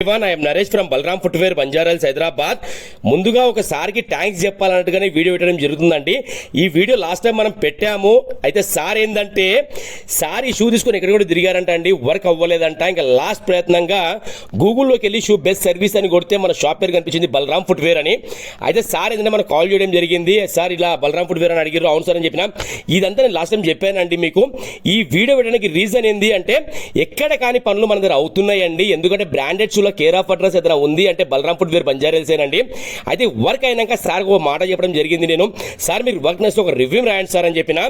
I'm Naresh from Balaram footwear Banjara Hills Hyderabad. ముందుగా ఒకసారికి thanks చెప్పాలన్నట్టుగానే video పెట్టడం జరుగుతుందండి. ఈ వీడియో లాస్ట్ టైం మనం పెట్టాము. అయితే సార్ ఏంటంటే ఈ షూ తీసుకొని ఎక్కడ కూడా తిరిగారంట అండి, వర్క్ అవ్వలేదంట. ఇంకా లాస్ట్ ప్రయత్నంగా గూగుల్లోకి వెళ్ళి షూ బెస్ట్ సర్వీస్ అని కొడితే మన షాప్ పేరు కనిపించింది బలరాం ఫుట్వేర్ అని. అయితే సార్ ఏంటంటే మనకు కాల్ చేయడం జరిగింది. సార్ ఇలా బలరాం ఫుట్వేర్ అని అడిగారు. అవును సార్ అని చెప్పిన. ఇదంతా నేను లాస్ట్ టైం చెప్పానండి మీకు. ఈ వీడియో పెట్టడానికి రీజన్ ఏంది అంటే ఎక్కడ కాని పనులు మన దగ్గర అవుతున్నాయండి. ఎందుకంటే బ్రాండెడ్ షూలో కేర్ ఆఫ్ అడ్రస్ ఏదైనా ఉంది అంటే బలరాం ఫుట్వేర్ బంజారాల్సేనండి. అయితే వర్క్ అయినాక సార్ ఒక మాట చెప్పడం జరిగింది. నేను సార్ మీరు వర్క్ నెక్స్ట్ ఒక రివ్యూ రాయండి సార్ అని చెప్పిన.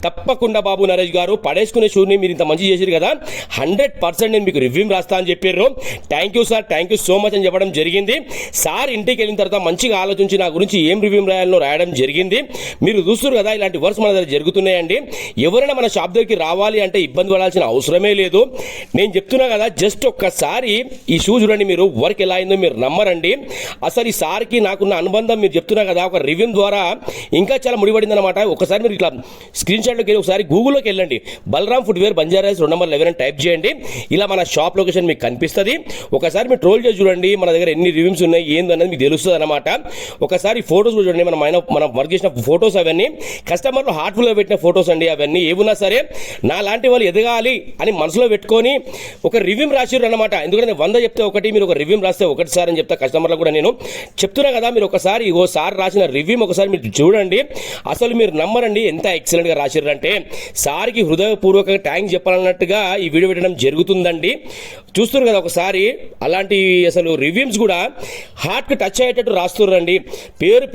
తప్పకుండా బాబు నరేష్ గారు, పడేసుకునే షూని మీరు ఇంత మంచి చేశారు కదా, 100% నేను మీకు రివ్యూ రాస్తా అని చెప్పారు. Thank you sir, thank you so much అని చెప్పడం జరిగింది. సార్ ఇంటికి వెళ్ళిన తర్వాత మంచిగా ఆలోచించి నా గురించి ఏం రివ్యూ రాయాలో రాయడం జరిగింది. మీరు చూస్తారు కదా ఇలాంటి వర్క్స్ మన దగ్గర జరుగుతున్నాయండి. ఎవరైనా మన షాప్ దగ్గరికి రావాలి అంటే ఇబ్బంది పడాల్సిన అవసరమే లేదు. నేను చెప్తున్నా కదా, జస్ట్ ఒక్కసారి ఈ షూ చూడండి, మీరు వర్క్ ఎలా అయిందో మీరు నమ్మరండి. అసలు ఈ సార్కి నాకున్న అనుబంధం మీరు చెప్తున్నా కదా, ఒక రివ్యూ ద్వారా ఇంకా చాలా ముడిపడింది అనమాట. ఒకసారి మీరు ఇట్లా స్క్రీన్ షాట్లోకి వెళ్ళి ఒకసారి గూగుల్లోకి వెళ్ళండి, బలరాం ఫుట్వేర్ బంజారాల్స్ 2 అని టైప్ చేయండి. ఇలా మన షాప్ లొకేషన్ మీకు కనిపిస్తుంది. ఒకసారి మీరు ట్రోల్ చేసి చూడండి, మన దగ్గర ఎన్ని రివ్యూస్ ఉన్నాయి ఏందనేది మీకు తెలుస్తుంది అనమాట. ఒకసారి ఫోటోస్ చూడండి, మనం వర్క్ చేసిన ఫోటోస్, అవన్నీ కస్టమర్లు హార్ట్ఫుల్గా పెట్టిన ఫోటోస్ అండి. అవన్నీ ఏమున్నా సరే నా లాంటి వాళ్ళు ఎదగాలి అని మనసులో పెట్టుకొని ఒక రివ్యూ రాసిర్రు అనమాట. ఎందుకంటే 100 చెప్తే ఒకటి, మీరు ఒక రివ్యూ రాస్తే ఒకటి సార్ అని చెప్తా కస్టమర్లకు కూడా నేను చెప్తున్నా కదా. మీరు ఒకసారి సార్ రాసిన రివ్యూ ఒకసారి మీరు చూడండి, అసలు మీరు నమ్మరండి ఎంత ఎక్సలెంట్గా రాసిర్రంటే. సార్కి హృదయపూర్వక థ్యాంక్స్ చెప్పాలన్నట్టుగా ఈ వీడియో పెట్టడం జరుగుతుందండి. చూస్తున్నారు కదా ఒకసారి, అలాంటి అసలు రివ్యూస్ కూడా హార్ట్కి టచ్ అయ్యేటట్టు రాస్తుర్రండి.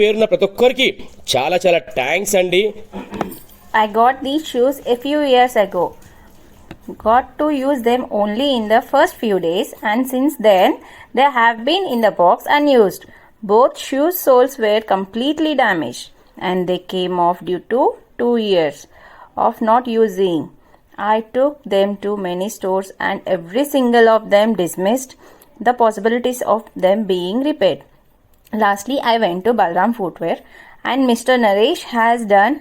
పేరున ప్రతి ఒక్కరికి చాలా చాలా థ్యాంక్స్ అండి. I got these shoes a few years ago. Got to use them only in the first few days, and since then they have been in the box unused. Both shoes soles were completely damaged and they came off due to 2 years of not using. I took them to many stores and every single of them dismissed the possibilities of them being repaired. Lastly, I went to Balaram Footwear and Mr. Naresh has done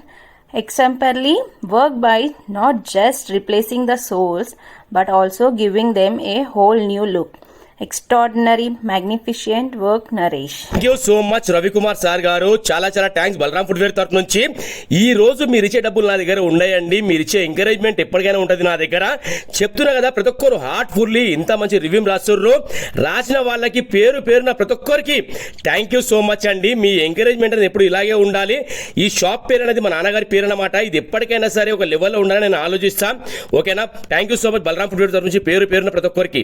exemplary work by not just replacing the soles but also giving them a whole new look. Extraordinary, magnificent work, Naresh. Thank you so much Ravikumar sir గారు, చాలా చాలా thanks Balaram footwear తరఫు నుంచి. ఈ రోజు మీరు ఇచ్చే డబ్బులు నా దగ్గర ఉన్నాయండి, మీరు ఇచ్చే ఎంకరేజ్మెంట్ ఎప్పటికైనా ఉంటుంది నా దగ్గర. చెప్తున్నా కదా, ప్రతి ఒక్కరు హార్ట్ఫుల్లీ ఇంత మంచి రివ్యూ రాస్తుర్రు. రాసిన వాళ్ళకి పేరున ప్రతి ఒక్కరికి థ్యాంక్ యూ సో మచ్ అండి. మీ ఎంకరేజ్మెంట్ అనేది ఎప్పుడు ఇలాగే ఉండాలి. ఈ షాప్ పేరు అనేది మా నాన్నగారి పేరు అన్నమాట. ఇది ఎప్పటికైనా సరే ఒక లెవెల్లో ఉండాలని నేను ఆలోచిస్తాను. ఓకేనా? Thank you so much Balaram footwear తరఫు నుంచి పేరున ప్రతి ఒక్కరికి.